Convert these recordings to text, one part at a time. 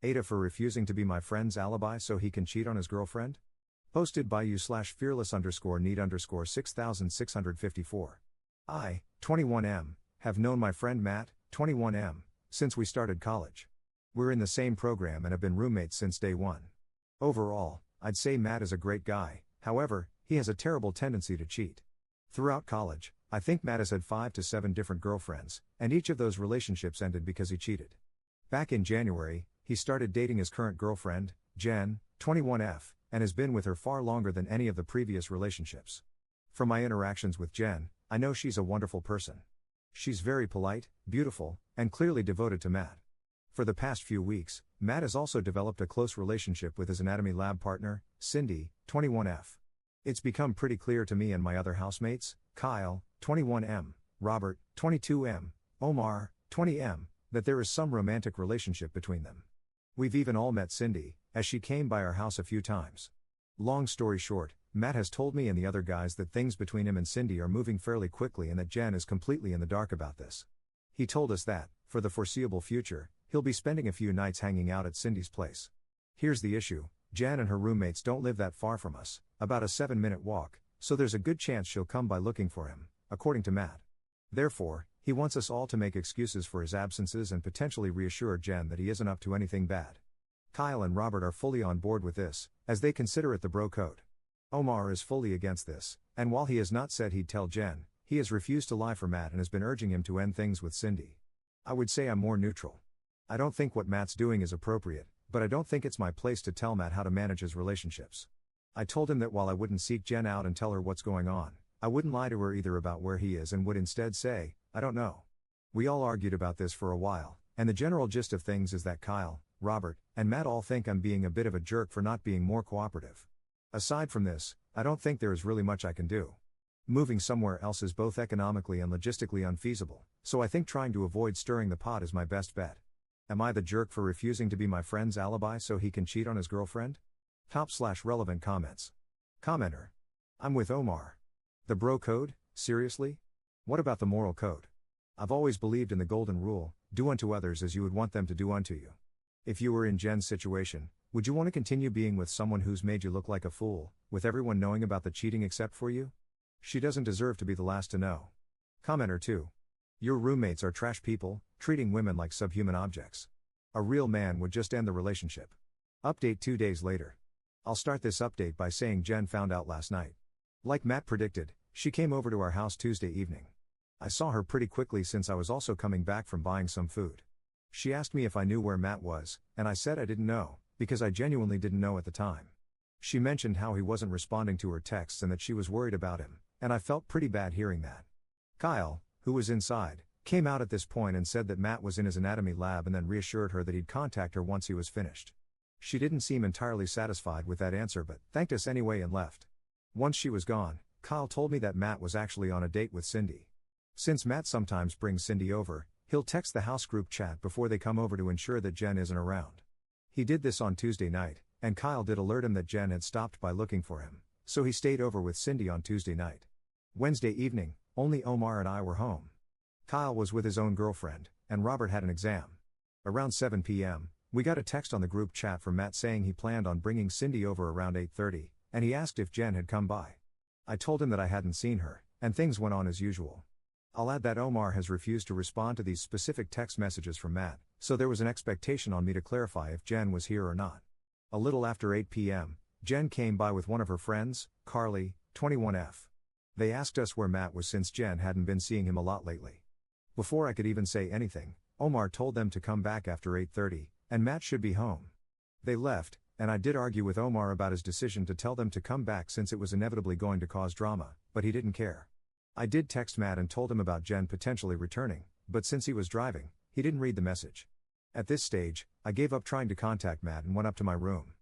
AITAH for refusing to be my friend's alibi so he can cheat on his girlfriend? Posted by you/fearless_need_6654. I, 21M, have known my friend Matt, 21M, since we started college. We're in the same program and have been roommates since day one. Overall, I'd say Matt is a great guy, however, he has a terrible tendency to cheat. Throughout college, I think Matt has had 5 to 7 different girlfriends, and each of those relationships ended because he cheated. Back in January, he started dating his current girlfriend, Jen, 21F, and has been with her far longer than any of the previous relationships. From my interactions with Jen, I know she's a wonderful person. She's very polite, beautiful, and clearly devoted to Matt. For the past few weeks, Matt has also developed a close relationship with his anatomy lab partner, Cindy, 21F. It's become pretty clear to me and my other housemates, Kyle, 21M, Robert, 22M, Omar, 20M, that there is some romantic relationship between them. We've even all met Cindy, as she came by our house a few times. Long story short, Matt has told me and the other guys that things between him and Cindy are moving fairly quickly and that Jen is completely in the dark about this. He told us that, for the foreseeable future, he'll be spending a few nights hanging out at Cindy's place. Here's the issue, Jen and her roommates don't live that far from us, about a 7-minute walk, so there's a good chance she'll come by looking for him, according to Matt. Therefore, he wants us all to make excuses for his absences and potentially reassure Jen that he isn't up to anything bad. Kyle and Robert are fully on board with this, as they consider it the bro code. Omar is fully against this, and while he has not said he'd tell Jen, he has refused to lie for Matt and has been urging him to end things with Cindy. I would say I'm more neutral. I don't think what Matt's doing is appropriate, but I don't think it's my place to tell Matt how to manage his relationships. I told him that while I wouldn't seek Jen out and tell her what's going on, I wouldn't lie to her either about where he is and would instead say, I don't know. We all argued about this for a while, and the general gist of things is that Kyle, Robert, and Matt all think I'm being a bit of a jerk for not being more cooperative. Aside from this, I don't think there is really much I can do. Moving somewhere else is both economically and logistically unfeasible, so I think trying to avoid stirring the pot is my best bet. Am I the jerk for refusing to be my friend's alibi so he can cheat on his girlfriend? Top/relevant comments. Commenter. I'm with Omar. The bro code, seriously? What about the moral code? I've always believed in the golden rule, do unto others as you would want them to do unto you. If you were in Jen's situation, would you want to continue being with someone who's made you look like a fool, with everyone knowing about the cheating except for you? She doesn't deserve to be the last to know. Commenter 2. Your roommates are trash people, treating women like subhuman objects. A real man would just end the relationship. Update 2 days later. I'll start this update by saying Jen found out last night. Like Matt predicted, she came over to our house Tuesday evening. I saw her pretty quickly since I was also coming back from buying some food. She asked me if I knew where Matt was, and I said I didn't know, because I genuinely didn't know at the time. She mentioned how he wasn't responding to her texts and that she was worried about him, and I felt pretty bad hearing that. Kyle, who was inside, came out at this point and said that Matt was in his anatomy lab and then reassured her that he'd contact her once he was finished. She didn't seem entirely satisfied with that answer but thanked us anyway and left. Once she was gone, Kyle told me that Matt was actually on a date with Cindy. Since Matt sometimes brings Cindy over, he'll text the house group chat before they come over to ensure that Jen isn't around. He did this on Tuesday night, and Kyle did alert him that Jen had stopped by looking for him, so he stayed over with Cindy on Tuesday night. Wednesday evening, only Omar and I were home. Kyle was with his own girlfriend, and Robert had an exam. Around 7 p.m., we got a text on the group chat from Matt saying he planned on bringing Cindy over around 8:30, and he asked if Jen had come by. I told him that I hadn't seen her, and things went on as usual. I'll add that Omar has refused to respond to these specific text messages from Matt, so there was an expectation on me to clarify if Jen was here or not. A little after 8 p.m., Jen came by with one of her friends, Carly, 21F. They asked us where Matt was since Jen hadn't been seeing him a lot lately. Before I could even say anything, Omar told them to come back after 8:30, and Matt should be home. They left, and I did argue with Omar about his decision to tell them to come back since it was inevitably going to cause drama, but he didn't care. I did text Matt and told him about Jen potentially returning, but since he was driving, he didn't read the message. At this stage, I gave up trying to contact Matt and went up to my room.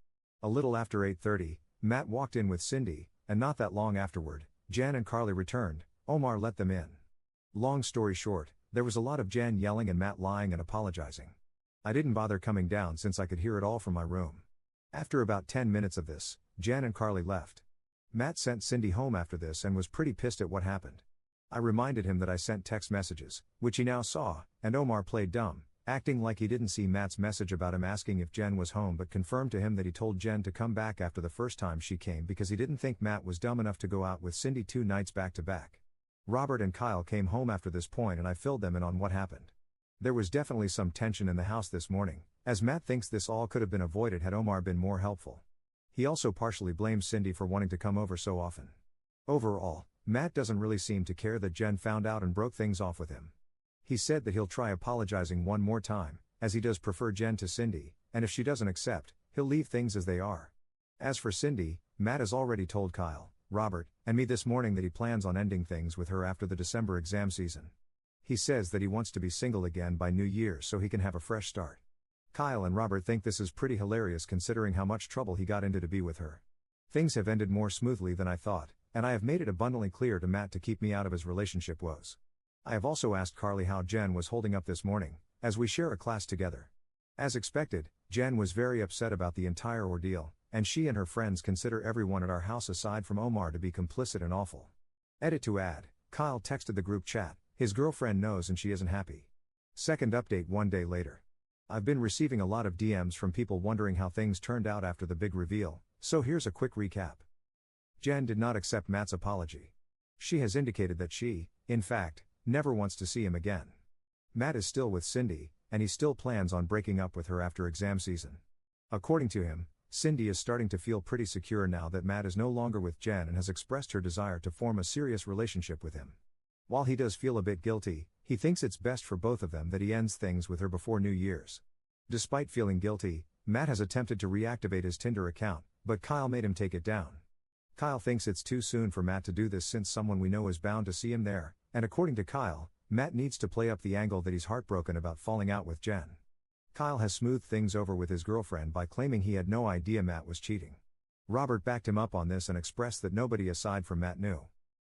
A little after 8:30, Matt walked in with Cindy, and not that long afterward, Jen and Carly returned. Omar let them in. Long story short, there was a lot of Jen yelling and Matt lying and apologizing. I didn't bother coming down since I could hear it all from my room. After about 10 minutes of this, Jen and Carly left. Matt sent Cindy home after this and was pretty pissed at what happened. I reminded him that I sent text messages, which he now saw, and Omar played dumb, acting like he didn't see Matt's message about him asking if Jen was home, but confirmed to him that he told Jen to come back after the first time she came because he didn't think Matt was dumb enough to go out with Cindy 2 nights back to back. Robert and Kyle came home after this point and I filled them in on what happened. There was definitely some tension in the house this morning, as Matt thinks this all could have been avoided had Omar been more helpful. He also partially blames Cindy for wanting to come over so often. Overall, Matt doesn't really seem to care that Jen found out and broke things off with him. He said that he'll try apologizing one more time, as he does prefer Jen to Cindy, and if she doesn't accept, he'll leave things as they are. As for Cindy, Matt has already told Kyle, Robert, and me this morning that he plans on ending things with her after the December exam season. He says that he wants to be single again by New Year's so he can have a fresh start. Kyle and Robert think this is pretty hilarious considering how much trouble he got into to be with her. Things have ended more smoothly than I thought, and I have made it abundantly clear to Matt to keep me out of his relationship woes. I have also asked Carly how Jen was holding up this morning, as we share a class together. As expected, Jen was very upset about the entire ordeal, and she and her friends consider everyone at our house aside from Omar to be complicit and awful. Edit to add, Kyle texted the group chat, his girlfriend knows and she isn't happy. Second update 1 day later. I've been receiving a lot of DMs from people wondering how things turned out after the big reveal, so here's a quick recap. Jen did not accept Matt's apology. She has indicated that she, in fact, never wants to see him again. Matt is still with Cindy, and he still plans on breaking up with her after exam season. According to him, Cindy is starting to feel pretty secure now that Matt is no longer with Jen and has expressed her desire to form a serious relationship with him. While he does feel a bit guilty, he thinks it's best for both of them that he ends things with her before New Year's. Despite feeling guilty, Matt has attempted to reactivate his Tinder account, but Kyle made him take it down. Kyle thinks it's too soon for Matt to do this since someone we know is bound to see him there, and according to Kyle, Matt needs to play up the angle that he's heartbroken about falling out with Jen. Kyle has smoothed things over with his girlfriend by claiming he had no idea Matt was cheating. Robert backed him up on this and expressed that nobody aside from Matt knew.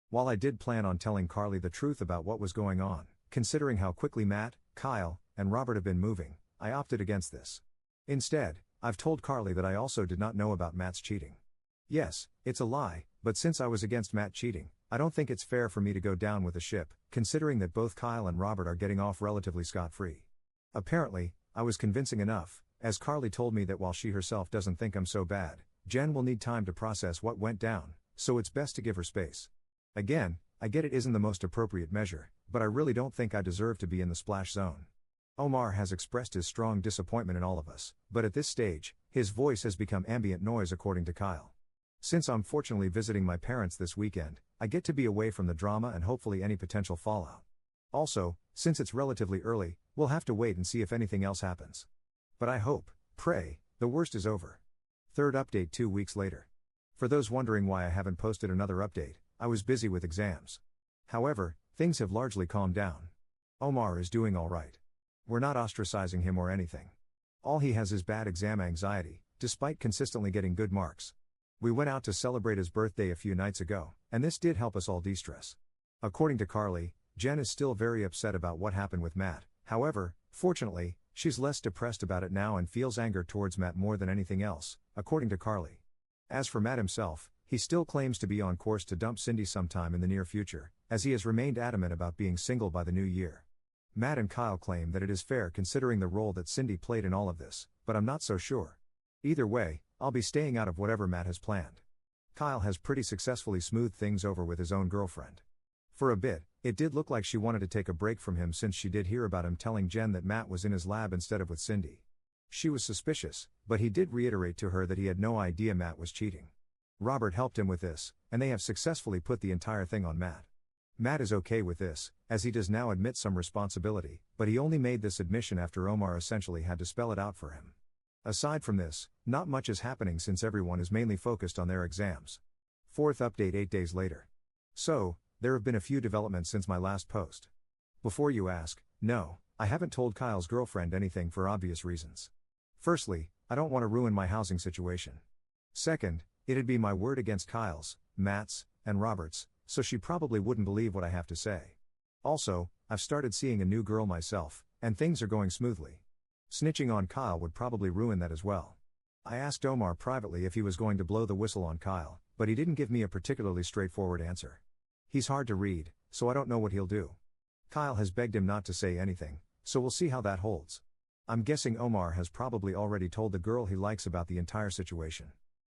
While I did plan on telling Carly the truth about what was going on, considering how quickly Matt, Kyle, and Robert have been moving, I opted against this. Instead, I've told Carly that I also did not know about Matt's cheating. Yes, it's a lie, but since I was against Matt cheating, I don't think it's fair for me to go down with the ship, considering that both Kyle and Robert are getting off relatively scot-free. Apparently, I was convincing enough, as Carly told me that while she herself doesn't think I'm so bad, Jen will need time to process what went down, so it's best to give her space. Again, I get it isn't the most appropriate measure, but I really don't think I deserve to be in the splash zone. Omar has expressed his strong disappointment in all of us, but at this stage, his voice has become ambient noise according to Kyle. Since I'm fortunately visiting my parents this weekend, I get to be away from the drama and hopefully any potential fallout. Also, since it's relatively early, we'll have to wait and see if anything else happens. But I hope, pray, the worst is over. Third update 2 weeks later. For those wondering why I haven't posted another update, I was busy with exams. However, things have largely calmed down. Omar is doing all right. We're not ostracizing him or anything. All he has is bad exam anxiety, despite consistently getting good marks. We went out to celebrate his birthday a few nights ago, and this did help us all de-stress. According to Carly, Jen is still very upset about what happened with Matt. However, fortunately, she's less depressed about it now and feels anger towards Matt more than anything else, according to Carly. As for Matt himself, he still claims to be on course to dump Cindy sometime in the near future, as he has remained adamant about being single by the new year. Matt and Kyle claim that it is fair considering the role that Cindy played in all of this, but I'm not so sure. Either way, I'll be staying out of whatever Matt has planned. Kyle has pretty successfully smoothed things over with his own girlfriend. For a bit, it did look like she wanted to take a break from him since she did hear about him telling Jen that Matt was in his lab instead of with Cindy. She was suspicious, but he did reiterate to her that he had no idea Matt was cheating. Robert helped him with this, and they have successfully put the entire thing on Matt. Matt is okay with this, as he does now admit some responsibility, but he only made this admission after Omar essentially had to spell it out for him. Aside from this, not much is happening since everyone is mainly focused on their exams. Fourth update 8 days later. So, there have been a few developments since my last post. Before you ask, no, I haven't told Kyle's girlfriend anything for obvious reasons. Firstly, I don't want to ruin my housing situation. Second, it'd be my word against Kyle's, Matt's, and Robert's, so she probably wouldn't believe what I have to say. Also, I've started seeing a new girl myself, and things are going smoothly. Snitching on Kyle would probably ruin that as well. I asked Omar privately if he was going to blow the whistle on Kyle, but he didn't give me a particularly straightforward answer. He's hard to read, so I don't know what he'll do. Kyle has begged him not to say anything, so we'll see how that holds. I'm guessing Omar has probably already told the girl he likes about the entire situation.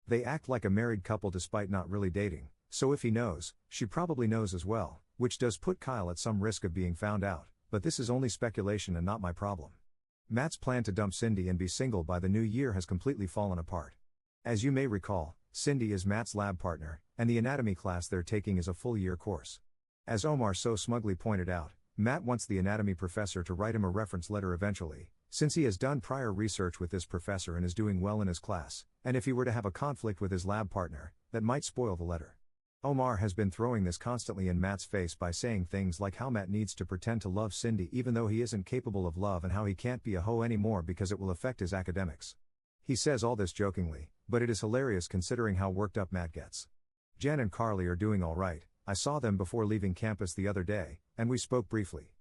They act like a married couple despite not really dating, so if he knows, she probably knows as well, which does put Kyle at some risk of being found out, but this is only speculation and not my problem. Matt's plan to dump Cindy and be single by the new year has completely fallen apart. As you may recall, Cindy is Matt's lab partner, and the anatomy class they're taking is a full-year course. As Omar so smugly pointed out, Matt wants the anatomy professor to write him a reference letter eventually, since he has done prior research with this professor and is doing well in his class, and if he were to have a conflict with his lab partner, that might spoil the letter. Omar has been throwing this constantly in Matt's face by saying things like how Matt needs to pretend to love Cindy even though he isn't capable of love and how he can't be a hoe anymore because it will affect his academics. He says all this jokingly, but it is hilarious considering how worked up Matt gets. Jen and Carly are doing all right. I saw them before leaving campus the other day, and we spoke briefly.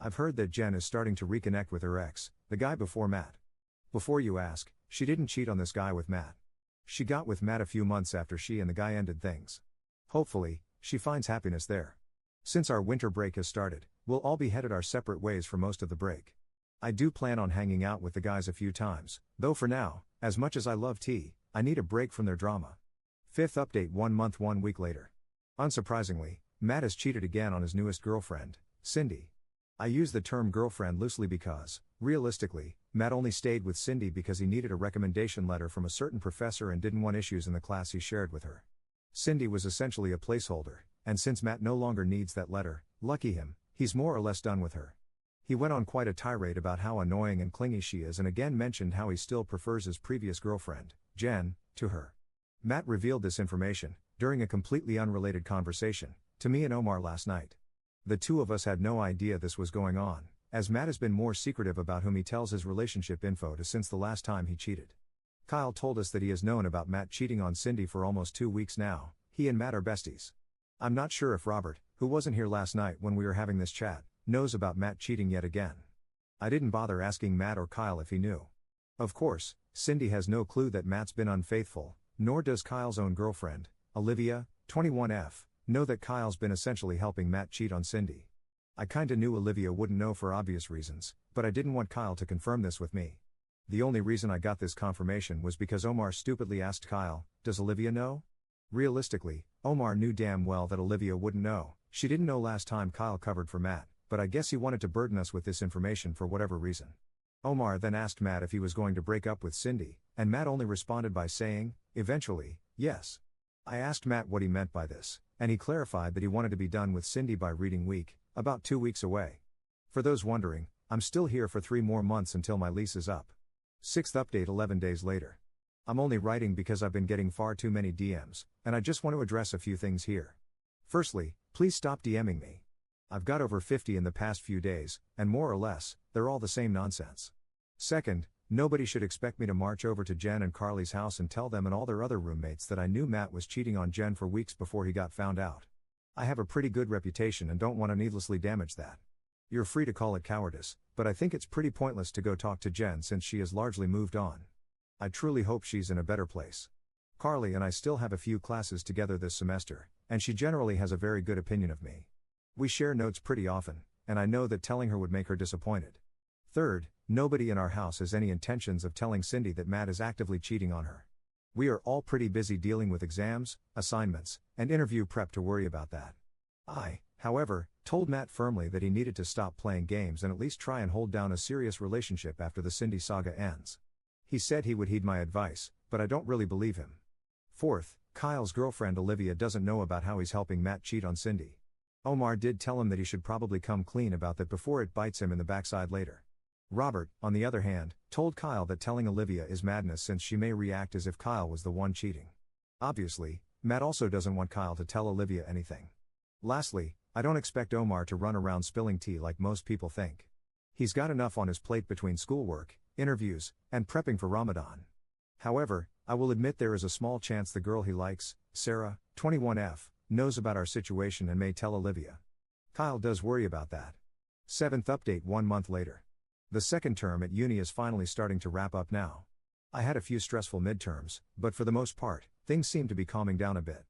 I've heard that Jen is starting to reconnect with her ex, the guy before Matt. Before you ask, she didn't cheat on this guy with Matt. She got with Matt a few months after she and the guy ended things. Hopefully, she finds happiness there. Since our winter break has started, we'll all be headed our separate ways for most of the break. I do plan on hanging out with the guys a few times, though for now, as much as I love tea, I need a break from their drama. Fifth update 1 month 1 week later. Unsurprisingly, Matt has cheated again on his newest girlfriend, Cindy. I use the term girlfriend loosely because, realistically, Matt only stayed with Cindy because he needed a recommendation letter from a certain professor and didn't want issues in the class he shared with her. Cindy was essentially a placeholder, and since Matt no longer needs that letter, lucky him, he's more or less done with her. He went on quite a tirade about how annoying and clingy she is and again mentioned how he still prefers his previous girlfriend, Jen, to her. Matt revealed this information, during a completely unrelated conversation, to me and Omar last night. The two of us had no idea this was going on, as Matt has been more secretive about whom he tells his relationship info to since the last time he cheated. Kyle told us that he has known about Matt cheating on Cindy for almost 2 weeks now. He and Matt are besties. I'm not sure if Robert, who wasn't here last night when we were having this chat, knows about Matt cheating yet again. I didn't bother asking Matt or Kyle if he knew. Of course, Cindy has no clue that Matt's been unfaithful, nor does Kyle's own girlfriend, Olivia, 21F, know that Kyle's been essentially helping Matt cheat on Cindy. I kinda knew Olivia wouldn't know for obvious reasons, but I didn't want Kyle to confirm this with me. The only reason I got this confirmation was because Omar stupidly asked Kyle, "Does Olivia know?" Realistically, Omar knew damn well that Olivia wouldn't know. She didn't know last time Kyle covered for Matt, but I guess he wanted to burden us with this information for whatever reason. Omar then asked Matt if he was going to break up with Cindy, and Matt only responded by saying, eventually, yes. I asked Matt what he meant by this, and he clarified that he wanted to be done with Cindy by reading week, about 2 weeks away. For those wondering, I'm still here for 3 more months until my lease is up. 6th update 11 days later. I'm only writing because I've been getting far too many DMs, and I just want to address a few things here. Firstly, please stop DMing me. I've got over 50 in the past few days, and more or less, they're all the same nonsense. Second, nobody should expect me to march over to Jen and Carly's house and tell them and all their other roommates that I knew Matt was cheating on Jen for weeks before he got found out. I have a pretty good reputation and don't want to needlessly damage that. You're free to call it cowardice, but I think it's pretty pointless to go talk to Jen since she has largely moved on. I truly hope she's in a better place. Carly and I still have a few classes together this semester, and she generally has a very good opinion of me. We share notes pretty often, and I know that telling her would make her disappointed. Third, nobody in our house has any intentions of telling Cindy that Matt is actively cheating on her. We are all pretty busy dealing with exams, assignments, and interview prep to worry about that. I, however, told Matt firmly that he needed to stop playing games and at least try and hold down a serious relationship after the Cindy saga ends. He said he would heed my advice, but I don't really believe him. Fourth, Kyle's girlfriend Olivia doesn't know about how he's helping Matt cheat on Cindy. Omar did tell him that he should probably come clean about that before it bites him in the backside later. Robert, on the other hand, told Kyle that telling Olivia is madness since she may react as if Kyle was the one cheating. Obviously, Matt also doesn't want Kyle to tell Olivia anything. Lastly, I don't expect Omar to run around spilling tea like most people think. He's got enough on his plate between schoolwork, interviews, and prepping for Ramadan. However, I will admit there is a small chance the girl he likes, Sarah, 21F, knows about our situation and may tell Olivia. Kyle does worry about that. 7th update 1 month later. The second term at uni is finally starting to wrap up now. I had a few stressful midterms, but for the most part, things seem to be calming down a bit.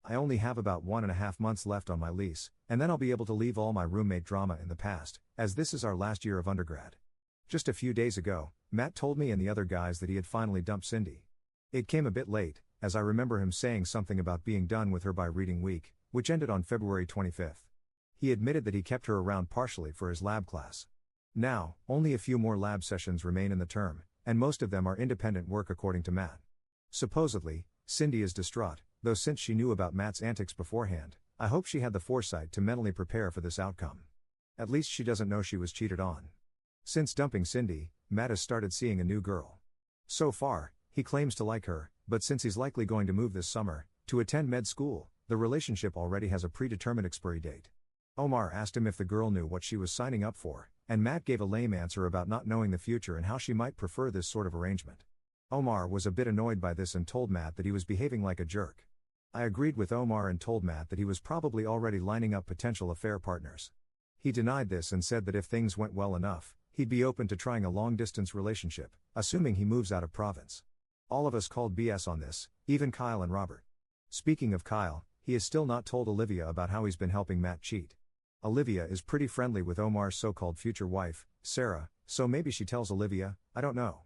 I only have about 1.5 months left on my lease, and then I'll be able to leave all my roommate drama in the past, as this is our last year of undergrad. Just a few days ago, Matt told me and the other guys that he had finally dumped Cindy. It came a bit late, as I remember him saying something about being done with her by reading week, which ended on February 25th. He admitted that he kept her around partially for his lab class. Now, only a few more lab sessions remain in the term, and most of them are independent work according to Matt. Supposedly, Cindy is distraught, though since she knew about Matt's antics beforehand, I hope she had the foresight to mentally prepare for this outcome. At least she doesn't know she was cheated on. Since dumping Cindy, Matt has started seeing a new girl. So far, he claims to like her, but since he's likely going to move this summer, to attend med school, the relationship already has a predetermined expiry date. Omar asked him if the girl knew what she was signing up for, and Matt gave a lame answer about not knowing the future and how she might prefer this sort of arrangement. Omar was a bit annoyed by this and told Matt that he was behaving like a jerk. I agreed with Omar and told Matt that he was probably already lining up potential affair partners. He denied this and said that if things went well enough, he'd be open to trying a long-distance relationship, assuming he moves out of province. All of us called BS on this, even Kyle and Robert. Speaking of Kyle, he has still not told Olivia about how he's been helping Matt cheat. Olivia is pretty friendly with Omar's so-called future wife, Sarah, so maybe she tells Olivia, I don't know.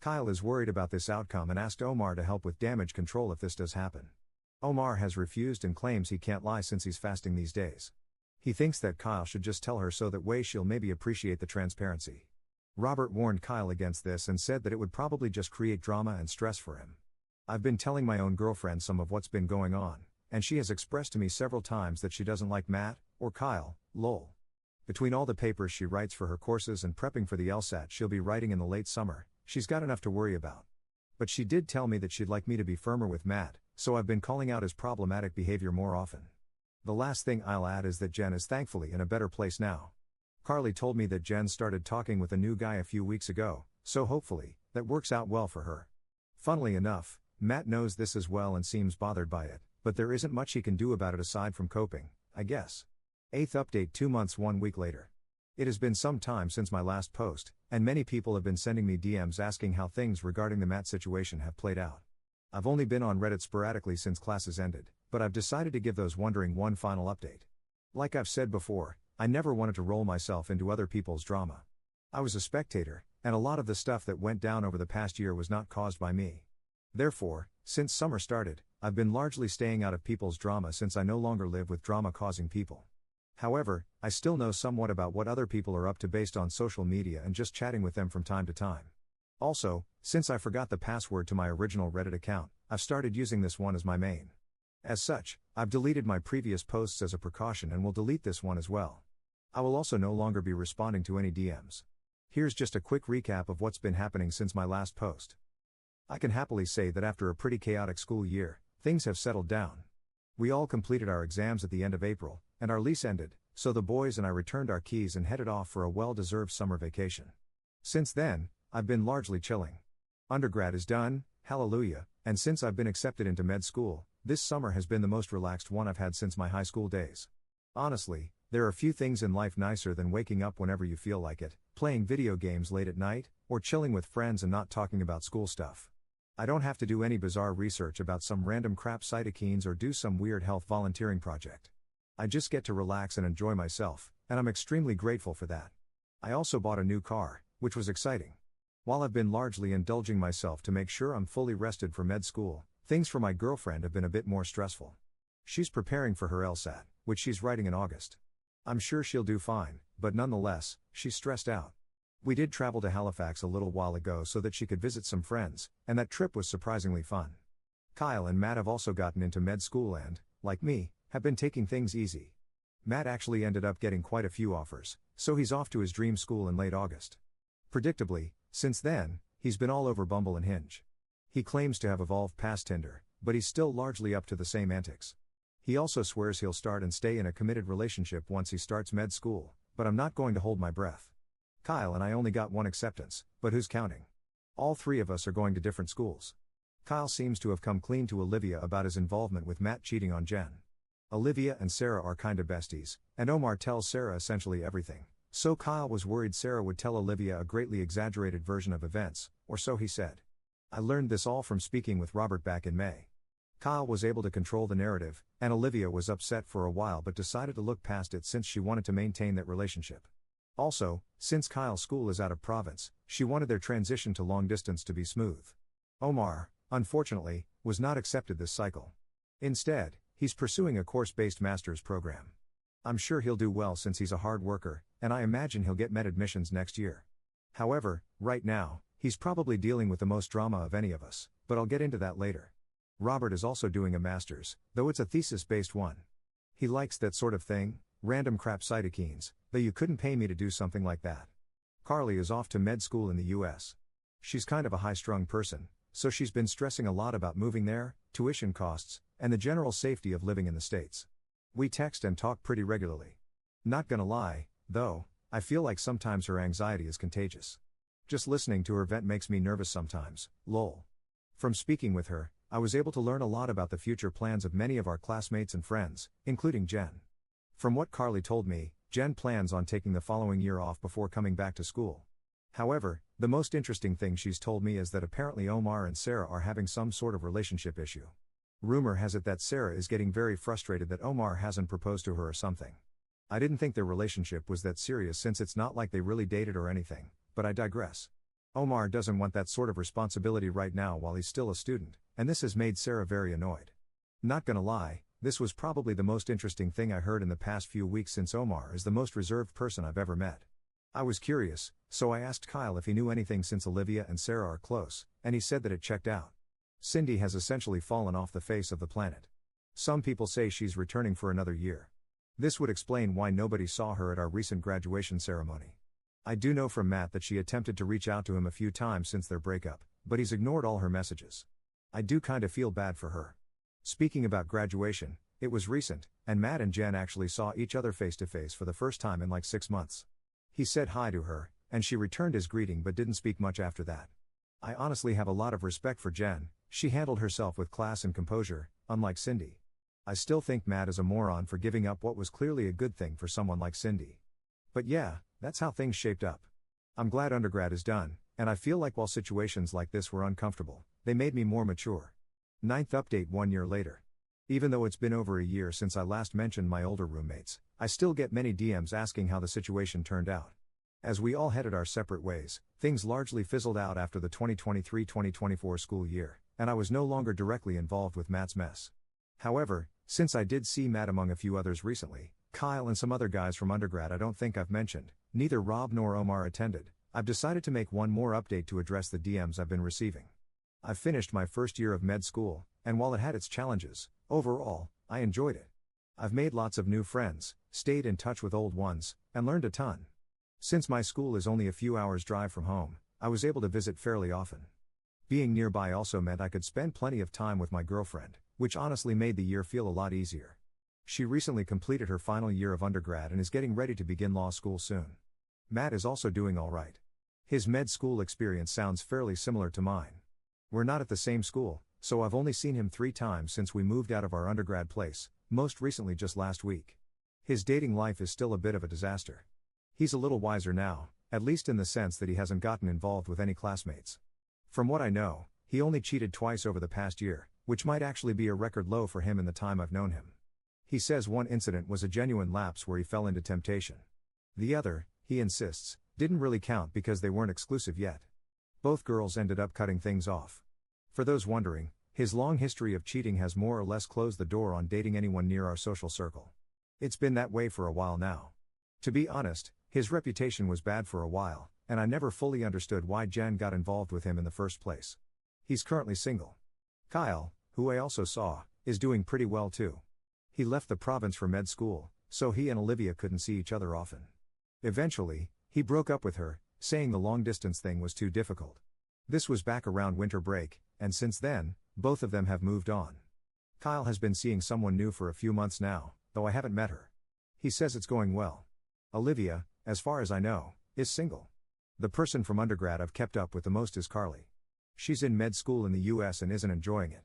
Kyle is worried about this outcome and asked Omar to help with damage control if this does happen. Omar has refused and claims he can't lie since he's fasting these days. He thinks that Kyle should just tell her so that way she'll maybe appreciate the transparency. Robert warned Kyle against this and said that it would probably just create drama and stress for him. I've been telling my own girlfriend some of what's been going on, and she has expressed to me several times that she doesn't like Matt, or Kyle, lol. Between all the papers she writes for her courses and prepping for the LSAT she'll be writing in the late summer, she's got enough to worry about. But she did tell me that she'd like me to be firmer with Matt, so I've been calling out his problematic behavior more often. The last thing I'll add is that Jen is thankfully in a better place now. Carly told me that Jen started talking with a new guy a few weeks ago, so hopefully, that works out well for her. Funnily enough, Matt knows this as well and seems bothered by it, but there isn't much he can do about it aside from coping, I guess. 8th update 2 months 1 week later. It has been some time since my last post, and many people have been sending me DMs asking how things regarding the Matt situation have played out. I've only been on Reddit sporadically since classes ended, but I've decided to give those wondering one final update. Like I've said before, I never wanted to roll myself into other people's drama. I was a spectator, and a lot of the stuff that went down over the past year was not caused by me. Therefore, since summer started, I've been largely staying out of people's drama since I no longer live with drama-causing people. However, I still know somewhat about what other people are up to based on social media and just chatting with them from time to time. Also, since I forgot the password to my original Reddit account, I've started using this one as my main. As such, I've deleted my previous posts as a precaution and will delete this one as well. I will also no longer be responding to any DMs. Here's just a quick recap of what's been happening since my last post. I can happily say that after a pretty chaotic school year, things have settled down. We all completed our exams at the end of April, and our lease ended, so the boys and I returned our keys and headed off for a well-deserved summer vacation. Since then, I've been largely chilling. Undergrad is done, hallelujah, and since I've been accepted into med school, this summer has been the most relaxed one I've had since my high school days. Honestly, there are few things in life nicer than waking up whenever you feel like it, playing video games late at night, or chilling with friends and not talking about school stuff. I don't have to do any bizarre research about some random crap cytokines or do some weird health volunteering project. I just get to relax and enjoy myself, and I'm extremely grateful for that. I also bought a new car, which was exciting. While I've been largely indulging myself to make sure I'm fully rested for med school, things for my girlfriend have been a bit more stressful. She's preparing for her LSAT, which she's writing in August. I'm sure she'll do fine, but nonetheless, she's stressed out. We did travel to Halifax a little while ago so that she could visit some friends, and that trip was surprisingly fun. Kyle and Matt have also gotten into med school and, like me, have been taking things easy. Matt actually ended up getting quite a few offers, so he's off to his dream school in late August. Predictably, since then, he's been all over Bumble and Hinge. He claims to have evolved past Tinder, but he's still largely up to the same antics. He also swears he'll start and stay in a committed relationship once he starts med school, but I'm not going to hold my breath. Kyle and I only got one acceptance, but who's counting? All three of us are going to different schools. Kyle seems to have come clean to Olivia about his involvement with Matt cheating on Jen. Olivia and Sarah are kinda besties, and Omar tells Sarah essentially everything, so Kyle was worried Sarah would tell Olivia a greatly exaggerated version of events, or so he said. I learned this all from speaking with Robert back in May. Kyle was able to control the narrative, and Olivia was upset for a while but decided to look past it since she wanted to maintain that relationship. Also, since Kyle's school is out of province, she wanted their transition to long distance to be smooth. Omar, unfortunately, was not accepted this cycle. Instead, he's pursuing a course-based master's program. I'm sure he'll do well since he's a hard worker, and I imagine he'll get med admissions next year. However, right now, he's probably dealing with the most drama of any of us, but I'll get into that later. Robert is also doing a master's, though it's a thesis-based one. He likes that sort of thing, random crap cytokines, though you couldn't pay me to do something like that. Carly is off to med school in the US. She's kind of a high-strung person, so she's been stressing a lot about moving there, tuition costs, and the general safety of living in the States. We text and talk pretty regularly. Not gonna lie, though, I feel like sometimes her anxiety is contagious. Just listening to her vent makes me nervous sometimes, lol. From speaking with her, I was able to learn a lot about the future plans of many of our classmates and friends, including Jen. From what Carly told me, Jen plans on taking the following year off before coming back to school. However, the most interesting thing she's told me is that apparently Omar and Sarah are having some sort of relationship issue. Rumor has it that Sarah is getting very frustrated that Omar hasn't proposed to her or something. I didn't think their relationship was that serious since it's not like they really dated or anything, but I digress. Omar doesn't want that sort of responsibility right now while he's still a student, and this has made Sarah very annoyed. Not gonna lie, this was probably the most interesting thing I heard in the past few weeks since Omar is the most reserved person I've ever met. I was curious, so I asked Kyle if he knew anything since Olivia and Sarah are close, and he said that it checked out. Cindy has essentially fallen off the face of the planet. Some people say she's returning for another year. This would explain why nobody saw her at our recent graduation ceremony. I do know from Matt that she attempted to reach out to him a few times since their breakup, but he's ignored all her messages. I do kinda feel bad for her. Speaking about graduation, it was recent, and Matt and Jen actually saw each other face to face for the first time in like 6 months. He said hi to her, and she returned his greeting but didn't speak much after that. I honestly have a lot of respect for Jen. She handled herself with class and composure, unlike Cindy. I still think Matt is a moron for giving up what was clearly a good thing for someone like Cindy. But yeah, that's how things shaped up. I'm glad undergrad is done, and I feel like while situations like this were uncomfortable, they made me more mature. 9th update 1 year later. Even though it's been over a year since I last mentioned my older roommates, I still get many DMs asking how the situation turned out. As we all headed our separate ways, things largely fizzled out after the 2023-2024 school year, and I was no longer directly involved with Matt's mess. However, since I did see Matt among a few others recently, Kyle and some other guys from undergrad I don't think I've mentioned, neither Rob nor Omar attended, I've decided to make one more update to address the DMs I've been receiving. I've finished my first year of med school, and while it had its challenges, overall, I enjoyed it. I've made lots of new friends, stayed in touch with old ones, and learned a ton. Since my school is only a few hours' drive from home, I was able to visit fairly often. Being nearby also meant I could spend plenty of time with my girlfriend, which honestly made the year feel a lot easier. She recently completed her final year of undergrad and is getting ready to begin law school soon. Matt is also doing alright. His med school experience sounds fairly similar to mine. We're not at the same school, so I've only seen him 3 times since we moved out of our undergrad place, most recently just last week. His dating life is still a bit of a disaster. He's a little wiser now, at least in the sense that he hasn't gotten involved with any classmates. From what I know, he only cheated twice over the past year, which might actually be a record low for him in the time I've known him. He says one incident was a genuine lapse where he fell into temptation. The other, he insists, didn't really count because they weren't exclusive yet. Both girls ended up cutting things off. For those wondering, his long history of cheating has more or less closed the door on dating anyone near our social circle. It's been that way for a while now. To be honest, his reputation was bad for a while, and I never fully understood why Jen got involved with him in the first place. He's currently single. Kyle, who I also saw, is doing pretty well too. He left the province for med school, so he and Olivia couldn't see each other often. Eventually, he broke up with her, saying the long-distance thing was too difficult. This was back around winter break, and since then, both of them have moved on. Kyle has been seeing someone new for a few months now, though I haven't met her. He says it's going well. Olivia, as far as I know, is single. The person from undergrad I've kept up with the most is Carly. She's in med school in the US and isn't enjoying it.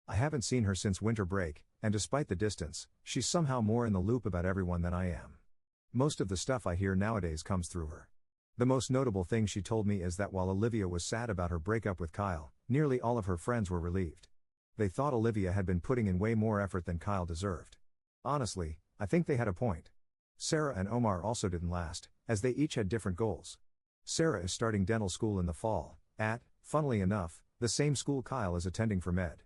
I haven't seen her since winter break, and despite the distance, she's somehow more in the loop about everyone than I am. Most of the stuff I hear nowadays comes through her. The most notable thing she told me is that while Olivia was sad about her breakup with Kyle, nearly all of her friends were relieved. They thought Olivia had been putting in way more effort than Kyle deserved. Honestly, I think they had a point. Sarah and Omar also didn't last, as they each had different goals. Sarah is starting dental school in the fall, at, funnily enough, the same school Kyle is attending for med.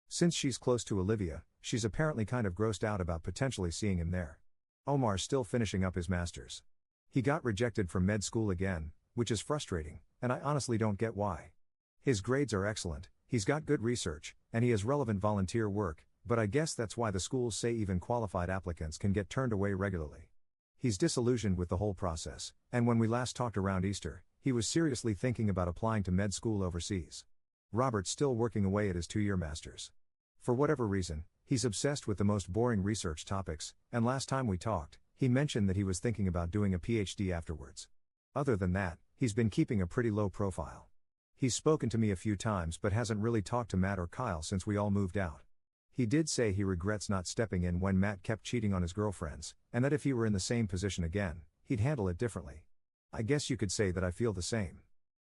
Since she's close to Olivia, she's apparently kind of grossed out about potentially seeing him there. Omar's still finishing up his master's. He got rejected from med school again, which is frustrating, and I honestly don't get why. His grades are excellent, he's got good research, and he has relevant volunteer work, but I guess that's why the schools say even qualified applicants can get turned away regularly. He's disillusioned with the whole process, and when we last talked around Easter, he was seriously thinking about applying to med school overseas. Robert's still working away at his 2-year master's. For whatever reason, he's obsessed with the most boring research topics, and last time we talked, he mentioned that he was thinking about doing a PhD afterwards. Other than that, he's been keeping a pretty low profile. He's spoken to me a few times but hasn't really talked to Matt or Kyle since we all moved out. He did say he regrets not stepping in when Matt kept cheating on his girlfriends, and that if he were in the same position again, he'd handle it differently. I guess you could say that I feel the same.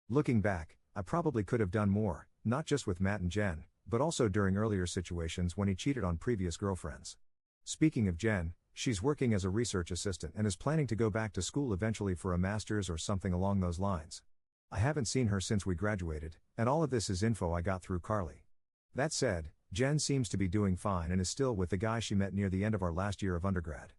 Looking back, I probably could have done more, not just with Matt and Jen, but also during earlier situations when he cheated on previous girlfriends. Speaking of Jen, she's working as a research assistant and is planning to go back to school eventually for a master's or something along those lines. I haven't seen her since we graduated, and all of this is info I got through Carly. That said, Jen seems to be doing fine and is still with the guy she met near the end of our last year of undergrad.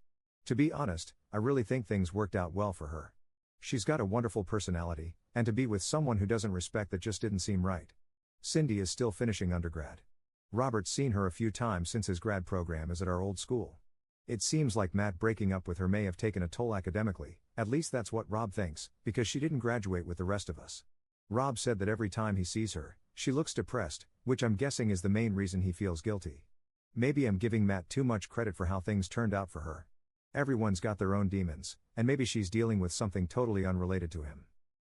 To be honest, I really think things worked out well for her. She's got a wonderful personality, and to be with someone who doesn't respect that just didn't seem right. Cindy is still finishing undergrad. Robert's seen her a few times since his grad program is at our old school. It seems like Matt breaking up with her may have taken a toll academically, at least that's what Rob thinks, because she didn't graduate with the rest of us. Rob said that every time he sees her, she looks depressed, which I'm guessing is the main reason he feels guilty. Maybe I'm giving Matt too much credit for how things turned out for her. Everyone's got their own demons, and maybe she's dealing with something totally unrelated to him.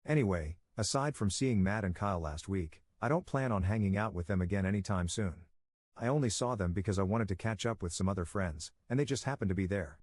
Anyway, aside from seeing Matt and Kyle last week, I don't plan on hanging out with them again anytime soon. I only saw them because I wanted to catch up with some other friends, and they just happened to be there.